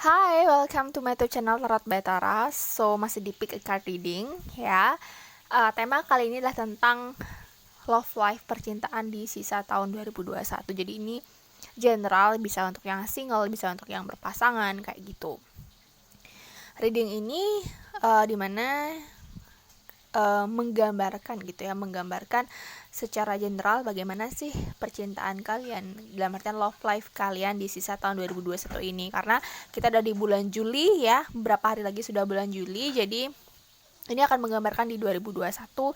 Hai, welcome to my YouTube channel Tarot by Taras. So, masih di Pick a Card Reading ya. Tema kali ini adalah tentang love life, percintaan di sisa tahun 2021. Jadi ini general, bisa untuk yang single, bisa untuk yang berpasangan, kayak gitu. Reading ini dimana menggambarkan gitu ya, menggambarkan secara general bagaimana sih percintaan kalian, dalam artian love life kalian di sisa tahun 2021 ini. Karena kita udah di bulan Juli ya, beberapa hari lagi sudah bulan Juli, jadi ini akan menggambarkan di 2021,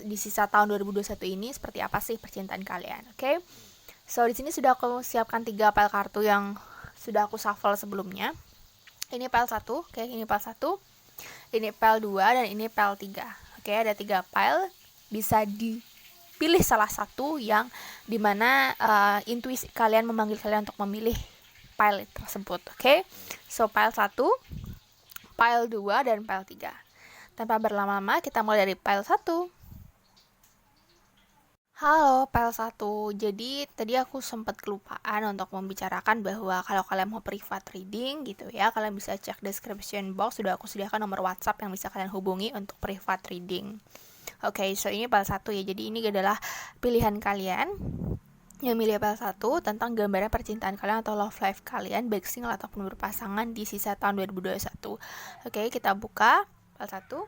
di sisa tahun 2021 ini seperti apa sih percintaan kalian. Oke. So di sini sudah aku siapkan 3 pile kartu yang sudah aku shuffle sebelumnya. Ini pile 1, oke, ini pile 1. Ini pile 2 dan ini pile 3. Oke, ada 3 pile. Bisa dipilih salah satu yang dimana intuisi kalian memanggil kalian untuk memilih pile tersebut. Oke, so pile 1, pile 2, dan pile 3. Tanpa berlama-lama, kita mulai dari pile 1. Halo, pile 1. Jadi, tadi aku sempat kelupaan untuk membicarakan bahwa kalau kalian mau private reading gitu ya, kalian bisa cek description box, sudah aku sediakan nomor WhatsApp yang bisa kalian hubungi untuk private reading. Oke, so ini pile 1 ya. Jadi ini adalah pilihan kalian yang milih pile 1 tentang gambaran percintaan kalian atau love life kalian, baik single ataupun berpasangan di sisa tahun 2021. Oke, kita buka pile 1.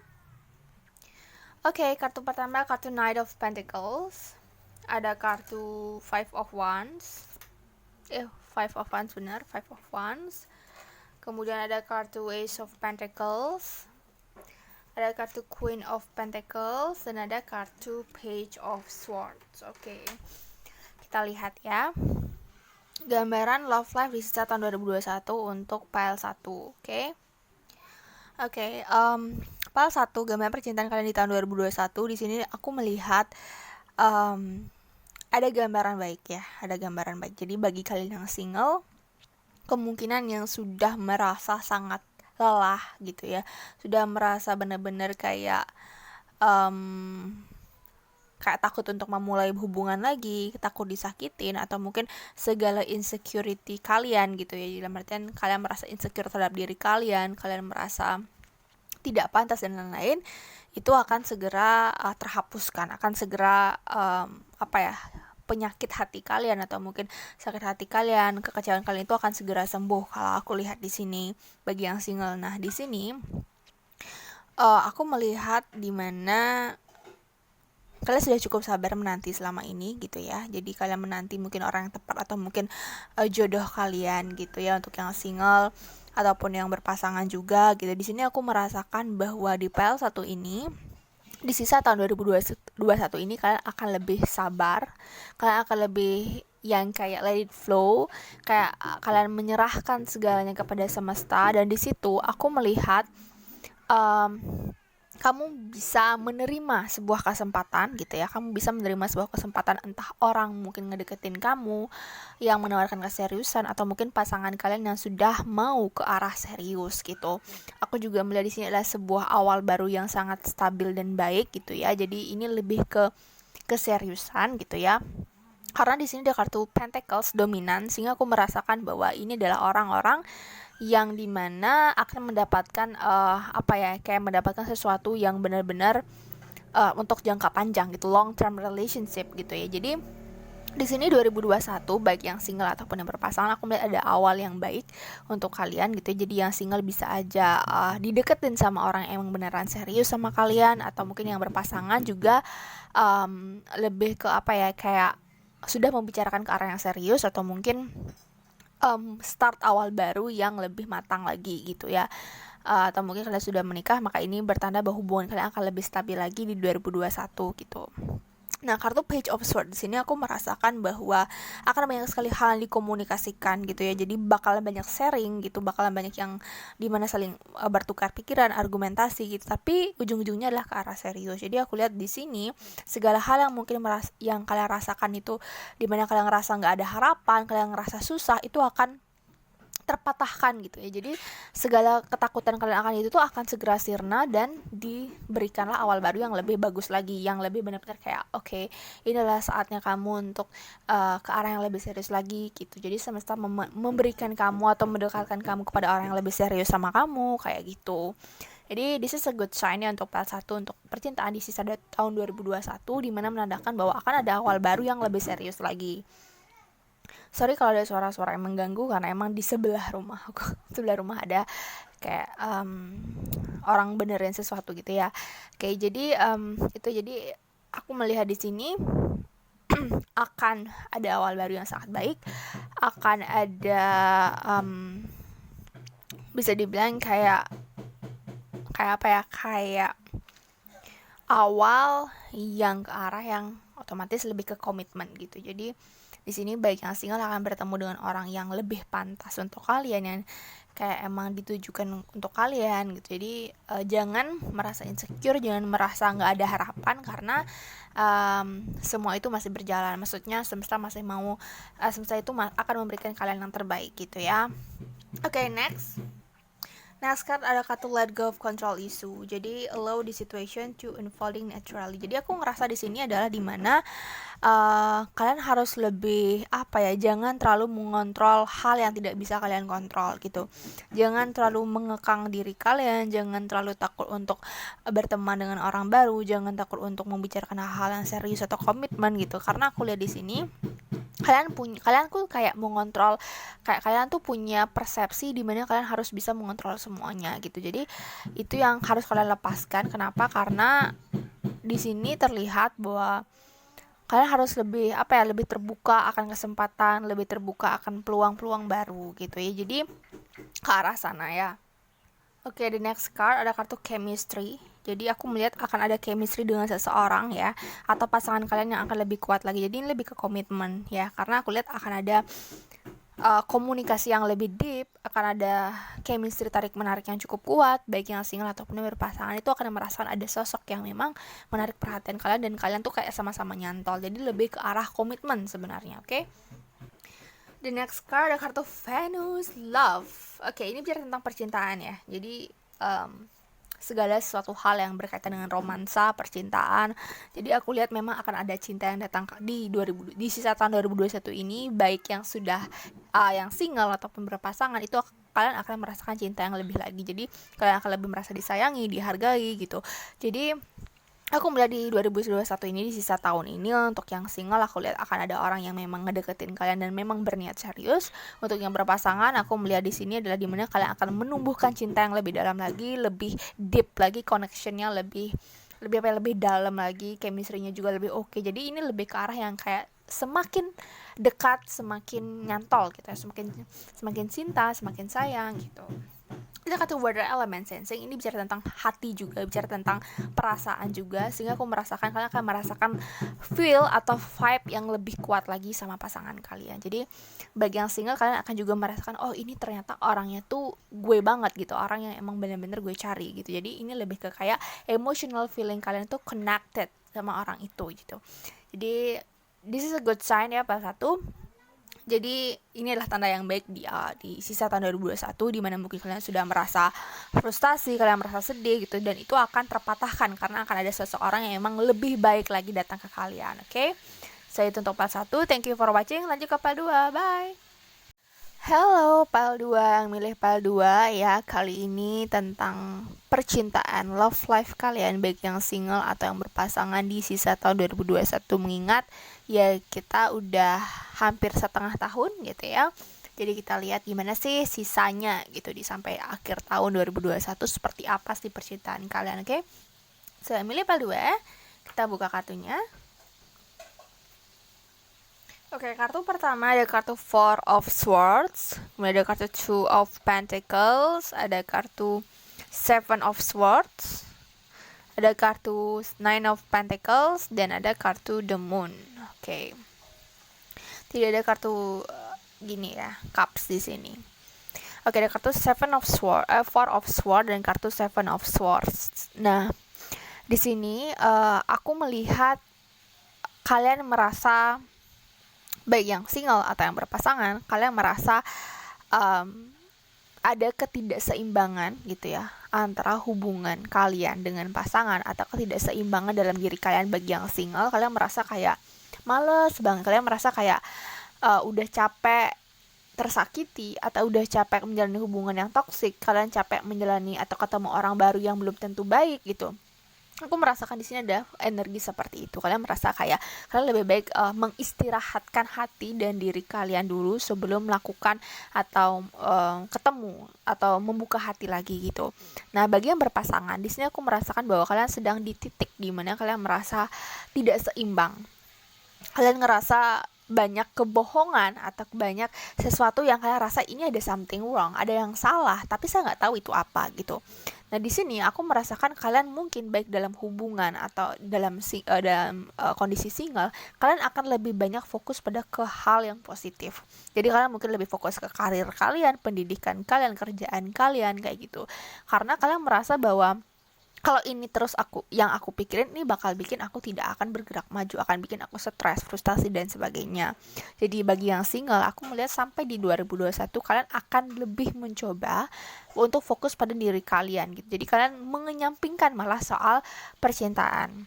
Oke, kartu pertama kartu Knight of Pentacles. Ada kartu Five of Wands. Five of Wands benar, Five of Wands. Kemudian ada kartu Ace of Pentacles. Ada kartu Queen of Pentacles dan ada kartu Page of Swords. Oke. Kita lihat ya. Gambaran love life di sisa tahun 2021 untuk pile 1, oke? Oke, pile 1 gambaran percintaan kalian di tahun 2021. Di sini aku melihat ada gambaran baik ya, ada gambaran baik. Jadi bagi kalian yang single, kemungkinan yang sudah merasa sangat lelah gitu ya, sudah merasa benar-benar kayak takut untuk memulai hubungan lagi, takut disakitin, atau mungkin segala insecurity kalian gitu ya, dalam artian kalian merasa insecure terhadap diri kalian merasa tidak pantas dan lain-lain, itu akan segera terhapuskan, akan segera penyakit hati kalian atau mungkin sakit hati kalian, kekecewaan kalian itu akan segera sembuh kalau aku lihat di sini bagi yang single. Nah, di sini aku melihat dimana kalian sudah cukup sabar menanti selama ini gitu ya. Jadi kalian menanti mungkin orang yang tepat atau mungkin jodoh kalian gitu ya, untuk yang single ataupun yang berpasangan juga gitu. Di sini aku merasakan bahwa di pile 1 ini, di sisa tahun 2021 ini kalian akan lebih sabar, kalian akan lebih yang kayak let it flow, kayak kalian menyerahkan segalanya kepada semesta. Dan di situ aku melihat kamu bisa menerima sebuah kesempatan gitu ya, kamu bisa menerima sebuah kesempatan, entah orang mungkin ngedeketin kamu yang menawarkan keseriusan, atau mungkin pasangan kalian yang sudah mau ke arah serius gitu. Aku juga melihat di sini adalah sebuah awal baru yang sangat stabil dan baik gitu ya. Jadi ini lebih ke keseriusan gitu ya. Karena di sini ada kartu Pentacles dominan, sehingga aku merasakan bahwa ini adalah orang-orang yang dimana akan mendapatkan kayak mendapatkan sesuatu yang benar-benar untuk jangka panjang gitu, long term relationship gitu ya. Jadi di sini 2021 baik yang single ataupun yang berpasangan, aku melihat ada awal yang baik untuk kalian gitu. Jadi yang single bisa aja dideketin sama orang yang emang beneran serius sama kalian, atau mungkin yang berpasangan juga lebih ke kayak sudah membicarakan ke arah yang serius, atau mungkin start awal baru yang lebih matang lagi gitu ya. Atau mungkin kalian sudah menikah, maka ini bertanda bahwa hubungan kalian akan lebih stabil lagi di 2021 gitu. Nah, kartu Page of Swords di sini aku merasakan bahwa akan banyak sekali hal yang dikomunikasikan gitu ya. Jadi bakalan banyak sharing gitu, bakalan banyak yang dimana saling bertukar pikiran, argumentasi gitu. Tapi ujung-ujungnya adalah ke arah serius. Jadi aku lihat di sini segala hal yang mungkin yang kalian rasakan itu, dimana kalian ngerasa nggak ada harapan, kalian ngerasa susah, itu akan terpatahkan gitu ya. Jadi segala ketakutan kalian akan itu tuh akan segera sirna dan diberikanlah awal baru yang lebih bagus lagi, yang lebih benar-benar kayak oke, inilah saatnya kamu untuk ke arah yang lebih serius lagi gitu. Jadi semesta memberikan kamu atau mendekatkan kamu kepada orang yang lebih serius sama kamu kayak gitu. Jadi this is a good sign ya untuk part 1 untuk percintaan di sisa tahun 2021, dimana menandakan bahwa akan ada awal baru yang lebih serius lagi. Sorry kalau ada suara-suara yang mengganggu karena emang di sebelah rumah aku sebelah rumah ada kayak orang benerin sesuatu gitu ya. Oke, jadi itu jadi aku melihat di sini akan ada awal baru yang sangat baik, akan ada bisa dibilang kayak apa ya, kayak awal yang ke arah yang otomatis lebih ke komitmen gitu. Jadi di sini baik yang single akan bertemu dengan orang yang lebih pantas untuk kalian, yang kayak emang ditujukan untuk kalian gitu. Jadi jangan merasa insecure, jangan merasa nggak ada harapan, karena semua itu masih berjalan. Maksudnya semesta masih mau semesta itu akan memberikan kalian yang terbaik gitu ya. Oke, next card ada kartu let go of control issue. Jadi allow the situation to unfolding naturally. Jadi aku ngerasa di sini adalah dimana kalian harus lebih jangan terlalu mengontrol hal yang tidak bisa kalian kontrol gitu. Jangan terlalu mengekang diri kalian, jangan terlalu takut untuk berteman dengan orang baru, jangan takut untuk membicarakan hal-hal yang serius atau komitmen gitu. Karena aku lihat di sini kalian tuh kayak mengontrol, kayak kalian tuh punya persepsi di mana kalian harus bisa mengontrol semuanya gitu. Jadi itu yang harus kalian lepaskan. Kenapa? Karena di sini terlihat bahwa kalian harus lebih lebih terbuka akan kesempatan, lebih terbuka akan peluang-peluang baru gitu ya. Jadi ke arah sana ya. Oke, the next card ada kartu chemistry. Jadi aku melihat akan ada chemistry dengan seseorang ya, atau pasangan kalian yang akan lebih kuat lagi. Jadi ini lebih ke komitmen ya, karena aku lihat akan ada komunikasi yang lebih deep, akan ada chemistry tarik menarik yang cukup kuat, baik yang single ataupun yang berpasangan. Itu akan merasakan ada sosok yang memang menarik perhatian kalian dan kalian tuh kayak sama-sama nyantol. Jadi lebih ke arah komitmen sebenarnya, oke? The next card ada kartu Venus Love. Oke, ini bicara tentang percintaan ya. Jadi segala sesuatu hal yang berkaitan dengan romansa, percintaan. Jadi aku lihat memang akan ada cinta yang datang di sisa tahun 2021 ini, baik yang sudah yang single ataupun berpasangan, itu kalian akan merasakan cinta yang lebih lagi. Jadi kalian akan lebih merasa disayangi, dihargai gitu. Jadi aku melihat di 2021 ini, di sisa tahun ini, untuk yang single aku lihat akan ada orang yang memang ngedeketin kalian dan memang berniat serius. Untuk yang berpasangan, aku melihat di sini adalah dimana kalian akan menumbuhkan cinta yang lebih dalam lagi, lebih deep lagi, connectionnya lebih dalam lagi, chemistry-nya juga lebih oke. Jadi ini lebih ke arah yang kayak semakin dekat, semakin nyantol gitu ya, semakin cinta, semakin sayang gitu. Kita kartu Water Element Sensing, ini bicara tentang hati juga, bicara tentang perasaan juga, sehingga aku merasakan kalian akan merasakan feel atau vibe yang lebih kuat lagi sama pasangan kalian. Jadi bagi yang single, kalian akan juga merasakan oh ini ternyata orangnya tuh gue banget gitu, orang yang emang benar-benar gue cari gitu. Jadi ini lebih ke kayak emotional feeling kalian tuh connected sama orang itu gitu. Jadi this is a good sign ya, part 1. Jadi ini adalah tanda yang baik di sisa tahun 2021, di mana mungkin kalian sudah merasa frustasi, kalian merasa sedih gitu, dan itu akan terpatahkan karena akan ada seseorang yang emang lebih baik lagi datang ke kalian. Oke? So itu untuk part 1. Thank you for watching. Lanjut ke part 2. Bye. Halo PAL 2 yang milih PAL 2 ya. Kali ini tentang percintaan, love life kalian, baik yang single atau yang berpasangan di sisa tahun 2021. Mengingat ya kita udah hampir setengah tahun gitu ya. Jadi kita lihat gimana sih sisanya gitu di sampai akhir tahun 2021, seperti apa sih percintaan kalian, oke? So, milih PAL 2. Kita buka kartunya. Oke, kartu pertama ada kartu Four of Swords, kemudian ada kartu Two of Pentacles, ada kartu Seven of Swords, ada kartu Nine of Pentacles, dan ada kartu The Moon. Oke. Tidak ada kartu gini ya, Cups di sini. Oke, ada kartu Four of Swords dan kartu Seven of Swords. Nah, di sini aku melihat kalian merasa, baik yang single atau yang berpasangan, kalian merasa ada ketidakseimbangan gitu ya antara hubungan kalian dengan pasangan, atau ketidakseimbangan dalam diri kalian. Bagi yang single, kalian merasa kayak males banget, kalian merasa kayak udah capek tersakiti, atau udah capek menjalani hubungan yang toksik, kalian capek menjalani atau ketemu orang baru yang belum tentu baik gitu. Aku merasakan di sini ada energi seperti itu. Kalian merasa kayak kalian lebih baik mengistirahatkan hati dan diri kalian dulu sebelum melakukan atau ketemu atau membuka hati lagi gitu. Nah, bagi yang berpasangan, di sini aku merasakan bahwa kalian sedang di titik di mana kalian merasa tidak seimbang. Kalian ngerasa banyak kebohongan atau banyak sesuatu yang kalian rasa ini ada something wrong, ada yang salah, tapi saya nggak tahu itu apa gitu. Nah, di sini aku merasakan kalian mungkin baik dalam hubungan atau dalam kondisi single, kalian akan lebih banyak fokus pada ke hal yang positif. Jadi kalian mungkin lebih fokus ke karir kalian, pendidikan kalian, kerjaan kalian kayak gitu. Karena kalian merasa bahwa kalau ini terus aku pikirin, ini bakal bikin aku tidak akan bergerak maju, akan bikin aku stres, frustasi dan sebagainya. Jadi bagi yang single, aku melihat sampai di 2021 kalian akan lebih mencoba untuk fokus pada diri kalian gitu. Jadi kalian mengenyampingkan malah soal percintaan.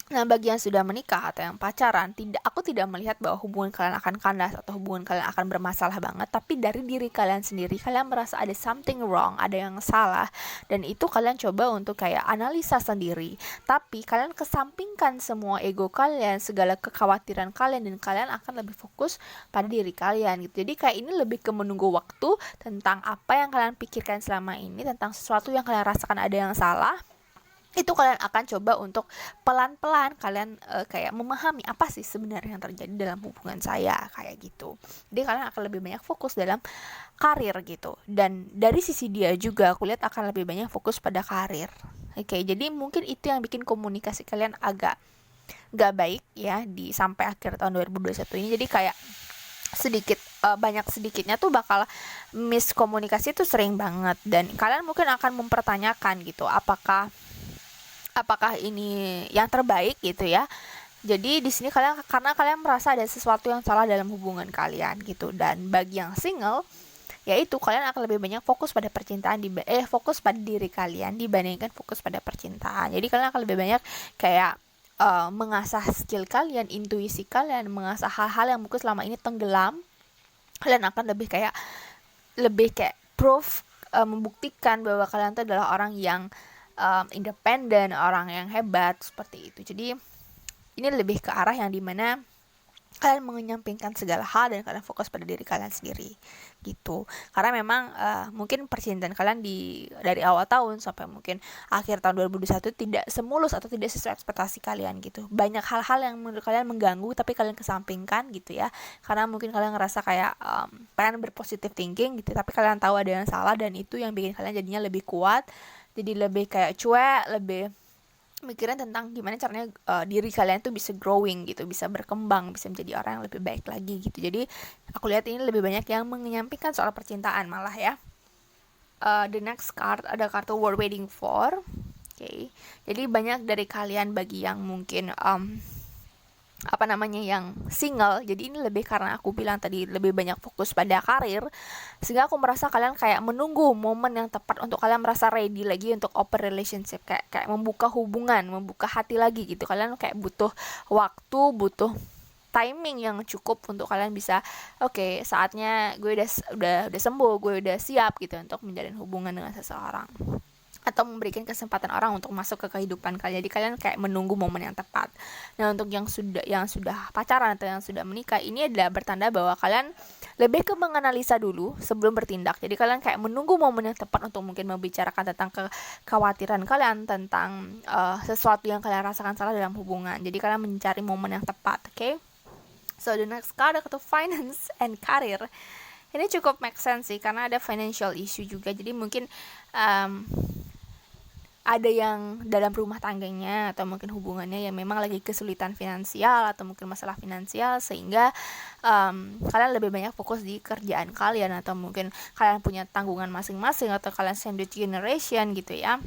Nah, bagi yang sudah menikah atau yang pacaran, aku tidak melihat bahwa hubungan kalian akan kandas atau hubungan kalian akan bermasalah banget, tapi dari diri kalian sendiri, kalian merasa ada something wrong, ada yang salah, dan itu kalian coba untuk kayak analisa sendiri. Tapi kalian kesampingkan semua ego kalian, segala kekhawatiran kalian, dan kalian akan lebih fokus pada diri kalian gitu. Jadi kayak ini lebih ke menunggu waktu tentang apa yang kalian pikirkan selama ini, tentang sesuatu yang kalian rasakan ada yang salah. Itu kalian akan coba untuk pelan-pelan kalian kayak memahami apa sih sebenarnya yang terjadi dalam hubungan saya kayak gitu. Jadi kalian akan lebih banyak fokus dalam karir gitu. Dan dari sisi dia juga aku lihat akan lebih banyak fokus pada karir. Oke, jadi mungkin itu yang bikin komunikasi kalian agak gak baik ya di sampai akhir tahun 2021 ini. Jadi kayak banyak sedikitnya tuh bakal miskomunikasi tuh sering banget, dan kalian mungkin akan mempertanyakan gitu apakah ini yang terbaik gitu ya. Jadi di sini karena kalian merasa ada sesuatu yang salah dalam hubungan kalian gitu. Dan bagi yang single, yaitu kalian akan lebih banyak fokus pada percintaan fokus pada diri kalian dibandingkan fokus pada percintaan. Jadi kalian akan lebih banyak kayak mengasah skill kalian, intuisi kalian, mengasah hal-hal yang mungkin selama ini tenggelam. Kalian akan lebih kayak proof, membuktikan bahwa kalian itu adalah orang yang independen, orang yang hebat seperti itu. Jadi ini lebih ke arah yang dimana kalian mengenyampingkan segala hal dan kalian fokus pada diri kalian sendiri gitu. Karena memang mungkin percintaan kalian dari awal tahun sampai mungkin akhir tahun 2021 tidak semulus atau tidak sesuai ekspektasi kalian gitu. Banyak hal-hal yang menurut kalian mengganggu tapi kalian kesampingkan gitu ya. Karena mungkin kalian ngerasa kayak pengen berpositif thinking gitu, tapi kalian tahu ada yang salah, dan itu yang bikin kalian jadinya lebih kuat. Jadi lebih kayak cuek, lebih mikirin tentang gimana caranya diri kalian tuh bisa growing gitu, bisa berkembang, bisa menjadi orang yang lebih baik lagi gitu. Jadi aku lihat ini lebih banyak yang menyampaikan soal percintaan malah ya. The next card ada kartu World Waiting For. Okay. Jadi banyak dari kalian bagi yang mungkin yang single, jadi ini lebih karena aku bilang tadi lebih banyak fokus pada karir, sehingga aku merasa kalian kayak menunggu momen yang tepat untuk kalian merasa ready lagi untuk open relationship, kayak membuka hubungan, membuka hati lagi gitu. Kalian kayak butuh waktu, butuh timing yang cukup untuk kalian bisa saatnya gue udah sembuh, gue udah siap gitu untuk menjalin hubungan dengan seseorang, atau memberikan kesempatan orang untuk masuk ke kehidupan kalian. Jadi kalian kayak menunggu momen yang tepat. Nah, untuk yang sudah pacaran atau yang sudah menikah, ini adalah bertanda bahwa kalian lebih ke menganalisa dulu sebelum bertindak. Jadi kalian kayak menunggu momen yang tepat untuk mungkin membicarakan tentang kekhawatiran kalian, tentang sesuatu yang kalian rasakan salah dalam hubungan. Jadi kalian mencari momen yang tepat, okay? So the next card adalah finance and career. Ini cukup make sense sih, karena ada financial issue juga. Jadi mungkin ada yang dalam rumah tangganya atau mungkin hubungannya yang memang lagi kesulitan finansial atau mungkin masalah finansial, sehingga kalian lebih banyak fokus di kerjaan kalian, atau mungkin kalian punya tanggungan masing-masing, atau kalian sandwich generation gitu ya.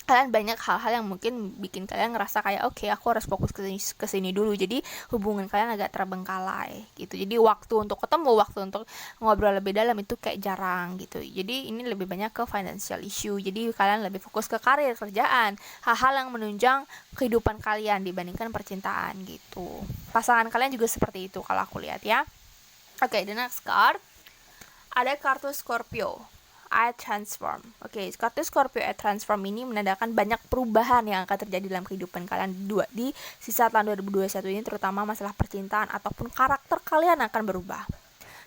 kalian banyak hal-hal yang mungkin bikin kalian ngerasa kayak oke, aku harus fokus ke sini dulu, jadi hubungan kalian agak terbengkalai gitu. Jadi waktu untuk ketemu, waktu untuk ngobrol lebih dalam itu kayak jarang gitu. Jadi ini lebih banyak ke financial issue, jadi kalian lebih fokus ke karir, kerjaan, hal-hal yang menunjang kehidupan kalian dibandingkan percintaan gitu. Pasangan kalian juga seperti itu kalau aku lihat ya. Oke, the next card ada kartu Scorpio. I transform. Oke, kartu Scorpio I transform ini menandakan banyak perubahan yang akan terjadi dalam kehidupan kalian di sisa tahun 2021 ini, terutama masalah percintaan ataupun karakter kalian akan berubah.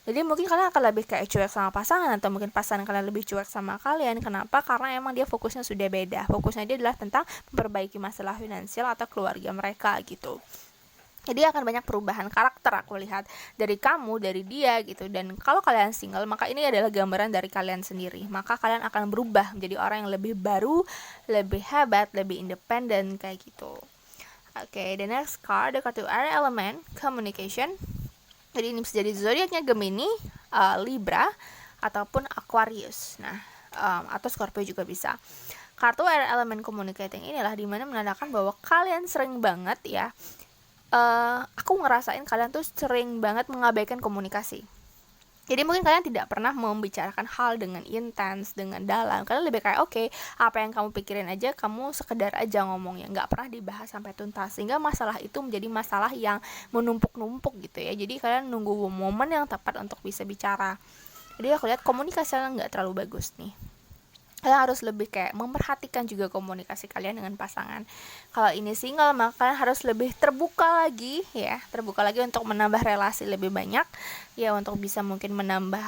Jadi mungkin kalian akan lebih kayak cuek sama pasangan, atau mungkin pasangan kalian lebih cuek sama kalian. Kenapa? Karena emang dia fokusnya sudah beda. Fokusnya dia adalah tentang memperbaiki masalah finansial atau keluarga mereka gitu. Jadi akan banyak perubahan karakter aku lihat dari kamu, dari dia gitu. Dan kalau kalian single, maka ini adalah gambaran dari kalian sendiri. Maka kalian akan berubah menjadi orang yang lebih baru, lebih hebat, lebih independen kayak gitu. Oke, the next card, the kartu Air Element, Communication. Jadi ini bisa jadi zodiaknya Gemini, Libra, ataupun Aquarius. Nah, atau Scorpio juga bisa. Kartu Air Element Communicating inilah dimana menandakan bahwa kalian sering banget ya, aku ngerasain kalian tuh sering banget mengabaikan komunikasi. Jadi mungkin kalian tidak pernah membicarakan hal dengan intens, dengan dalam. Kalian lebih kayak oke, apa yang kamu pikirin aja, kamu sekedar aja ngomongnya, nggak pernah dibahas sampai tuntas. Sehingga masalah itu menjadi masalah yang menumpuk-numpuk gitu ya. Jadi kalian nunggu momen yang tepat untuk bisa bicara. Jadi aku lihat komunikasi kalian nggak terlalu bagus nih. Kalian harus lebih kayak memperhatikan juga komunikasi kalian dengan pasangan. Kalau ini single, maka kalian harus lebih terbuka lagi ya, terbuka lagi untuk menambah relasi lebih banyak ya, untuk bisa mungkin menambah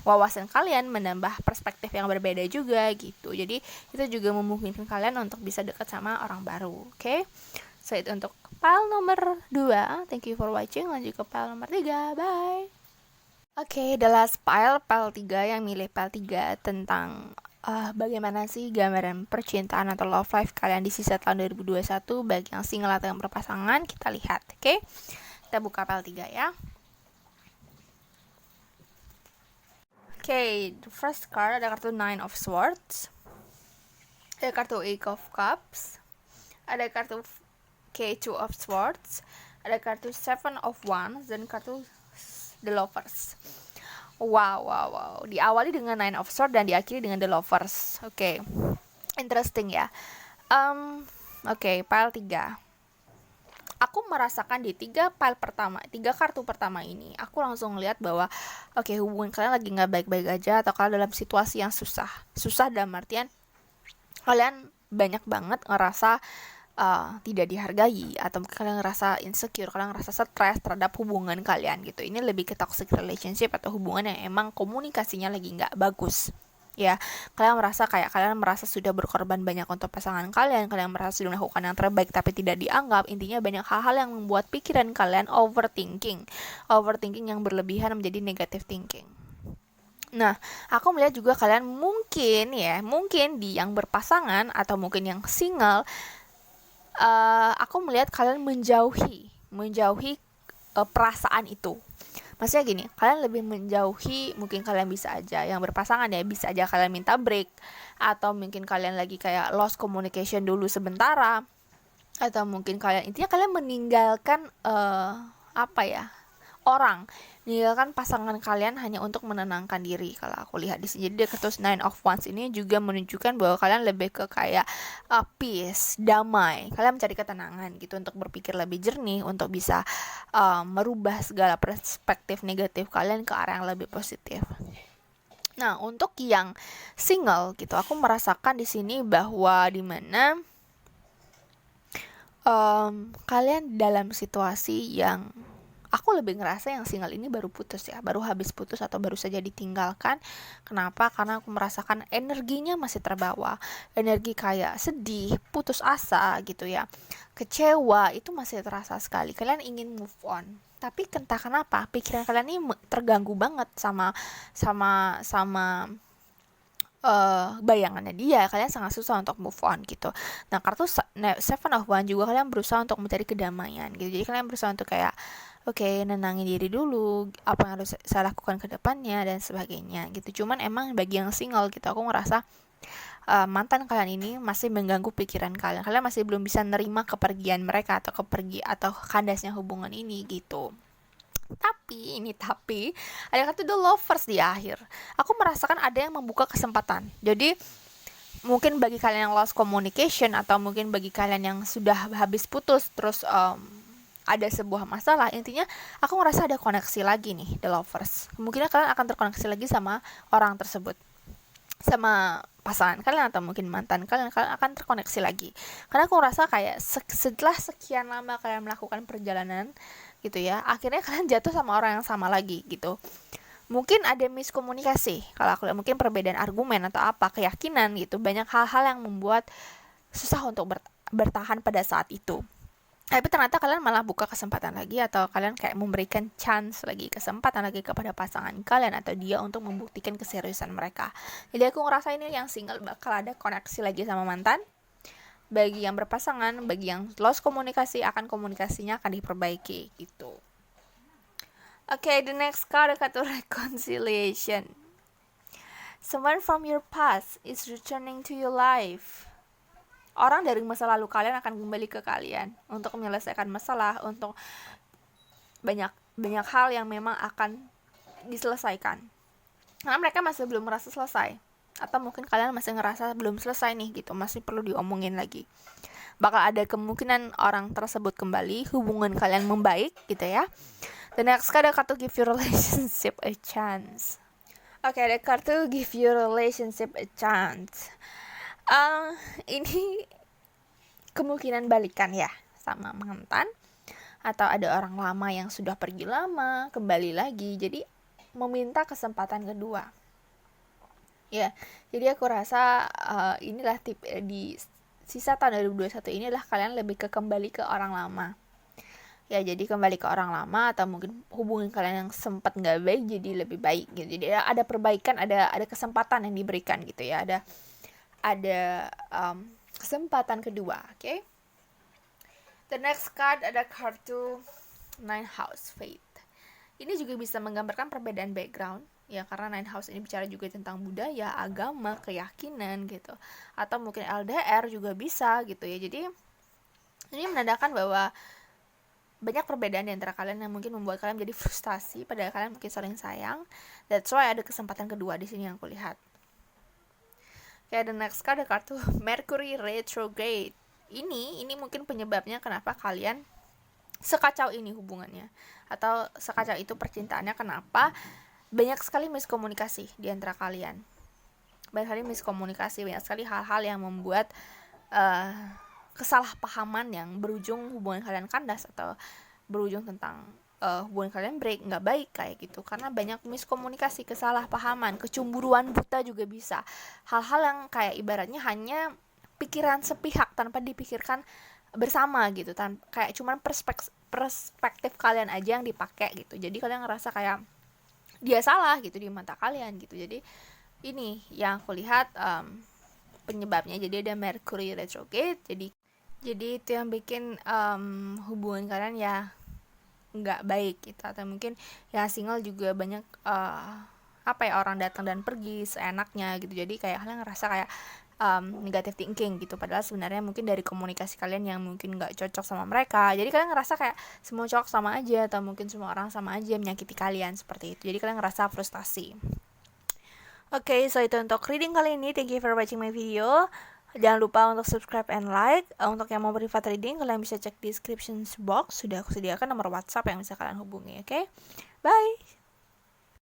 wawasan kalian, menambah perspektif yang berbeda juga gitu. Jadi itu juga memungkinkan kalian untuk bisa dekat sama orang baru. Oke? So itu untuk pile nomor 2. Thank you for watching. Lanjut ke pile nomor 3. Bye. Oke, the last pile 3 yang milih pile 3 tentang bagaimana sih gambaran percintaan atau love life kalian di sisa tahun 2021 bagi yang single atau yang berpasangan. Kita lihat, oke? Kita buka pile 3 ya. Oke, the first card ada kartu Nine of Swords, ada kartu Eight of Cups, ada kartu Two of Swords, ada kartu Seven of Wands, dan kartu The Lovers. Wow. Diawali dengan Nine of Swords dan diakhiri dengan The Lovers. Oke. Interesting ya. Oke, pile 3. Aku merasakan di 3 kartu pertama ini, aku langsung lihat bahwa hubungan kalian lagi nggak baik-baik aja, atau kalian dalam situasi yang susah dalam artian kalian banyak banget ngerasa tidak dihargai, atau kalian ngerasa insecure, kalian ngerasa stres terhadap hubungan kalian gitu. Ini lebih ke toxic relationship atau hubungan yang emang komunikasinya lagi nggak bagus ya. Kalian merasa sudah berkorban banyak untuk pasangan kalian merasa sudah melakukan yang terbaik tapi tidak dianggap. Intinya banyak hal-hal yang membuat pikiran kalian overthinking yang berlebihan menjadi negative thinking. Nah, aku melihat juga kalian mungkin di yang berpasangan atau mungkin yang single, aku melihat kalian menjauhi perasaan itu. Maksudnya gini, kalian lebih menjauhi, mungkin kalian bisa aja, yang berpasangan ya, bisa aja kalian minta break, atau mungkin kalian lagi kayak lost communication dulu sementara, atau mungkin intinya kalian meninggalkan meninggalkan pasangan kalian hanya untuk menenangkan diri. Kalau aku lihat di sini, jadi kartu Nine of Wands ini juga menunjukkan bahwa kalian lebih ke kayak peace, damai. Kalian mencari ketenangan gitu untuk berpikir lebih jernih, untuk bisa merubah segala perspektif negatif kalian ke arah yang lebih positif. Nah, untuk yang single gitu, aku merasakan di sini bahwa dimana kalian dalam situasi yang aku lebih ngerasa yang single ini baru habis putus atau baru saja ditinggalkan. Kenapa? Karena aku merasakan energinya masih terbawa. Energi kayak sedih, putus asa gitu ya, kecewa, itu masih terasa sekali. Kalian ingin move on, tapi entah kenapa pikiran kalian ini terganggu banget sama bayangannya dia. Kalian sangat susah untuk move on gitu. Nah, kartu Seven of Wands juga kalian berusaha untuk mencari kedamaian gitu. Jadi kalian berusaha untuk kayak nenangin diri dulu, apa yang harus saya lakukan ke depannya dan sebagainya gitu. Cuman emang bagi yang single gitu, aku ngerasa mantan kalian ini masih mengganggu pikiran kalian. Kalian masih belum bisa nerima kepergian mereka atau kandasnya hubungan ini gitu. Tapi ada kata the lovers di akhir. Aku merasakan ada yang membuka kesempatan. Jadi mungkin bagi kalian yang lost communication atau mungkin bagi kalian yang sudah habis putus terus ada sebuah masalah, intinya aku ngerasa ada koneksi lagi nih the lovers. Kemungkinan kalian akan terkoneksi lagi sama orang tersebut, sama pasangan kalian atau mungkin mantan kalian akan terkoneksi lagi. Karena aku ngerasa kayak setelah sekian lama kalian melakukan perjalanan gitu ya, akhirnya kalian jatuh sama orang yang sama lagi gitu. Mungkin ada miskomunikasi, kalau aku lihat mungkin perbedaan argumen atau apa, keyakinan gitu, banyak hal-hal yang membuat susah untuk bertahan pada saat itu. Tapi ternyata kalian malah buka kesempatan lagi, atau kalian kayak memberikan chance lagi, kesempatan lagi kepada pasangan kalian atau dia untuk membuktikan keseriusan mereka. Jadi aku ngerasa ini yang single bakal ada koneksi lagi sama mantan. Bagi yang berpasangan, bagi yang lost komunikasi, komunikasinya akan diperbaiki gitu. Okay, the next card ada kartu reconciliation. Someone from your past is returning to your life. Orang dari masa lalu kalian akan kembali ke kalian untuk menyelesaikan masalah, untuk banyak hal yang memang akan diselesaikan. Karena mereka masih belum merasa selesai, atau mungkin kalian masih ngerasa belum selesai nih gitu, masih perlu diomongin lagi. Bakal ada kemungkinan orang tersebut kembali, hubungan kalian membaik gitu ya. The next card ada kartu give your relationship a chance. Oke, ada kartu give your relationship a chance. Ini kemungkinan balikan ya sama mantan, atau ada orang lama yang sudah pergi lama kembali lagi, jadi meminta kesempatan kedua ya. Jadi aku rasa inilah di sisa tahun 2021 ini adalah kalian lebih kembali ke orang lama ya. Jadi kembali ke orang lama, atau mungkin hubungan kalian yang sempat nggak baik jadi lebih baik gitu. Jadi ada perbaikan, ada kesempatan yang diberikan gitu ya, ada kesempatan kedua. Okay? The next card ada kartu Nine House Faith. Ini juga bisa menggambarkan perbedaan background ya, karena Nine House ini bicara juga tentang budaya, agama, keyakinan gitu, atau mungkin LDR juga bisa gitu ya. Jadi ini menandakan bahwa banyak perbedaan di antara kalian yang mungkin membuat kalian menjadi frustasi, padahal kalian mungkin saling sayang. That's why ada kesempatan kedua di sini yang aku lihat. Kayak the next card ada kartu Mercury Retrograde. Ini mungkin penyebabnya kenapa kalian sekacau ini hubungannya, atau sekacau itu percintaannya. Kenapa? Banyak sekali miskomunikasi di antara kalian. Banyak sekali miskomunikasi, banyak sekali hal-hal yang membuat kesalahpahaman yang berujung hubungan kalian kandas, atau berujung tentang hubungan kalian break, nggak baik kayak gitu, karena banyak miskomunikasi, kesalahpahaman, kecemburuan buta juga bisa. Hal-hal yang kayak ibaratnya hanya pikiran sepihak tanpa dipikirkan bersama gitu, kayak cuman perspektif kalian aja yang dipakai gitu. Jadi kalian ngerasa kayak dia salah gitu di mata kalian gitu. Jadi ini yang aku lihat penyebabnya. Jadi ada Mercury retrograde, jadi itu yang bikin hubungan kalian ya nggak baik gitu. Atau mungkin ya single juga banyak orang datang dan pergi seenaknya gitu. Jadi kayak kalian ngerasa kayak negative thinking gitu, padahal sebenarnya mungkin dari komunikasi kalian yang mungkin nggak cocok sama mereka. Jadi kalian ngerasa kayak semua cocok sama aja, atau mungkin semua orang sama aja menyakiti kalian seperti itu. Jadi kalian ngerasa frustasi. Oke, so itu untuk reading kali ini. Thank you for watching my video. Jangan lupa untuk subscribe and like. Untuk yang mau privat reading, kalian bisa cek description box. Sudah aku sediakan nomor WhatsApp yang bisa kalian hubungi. Oke, bye.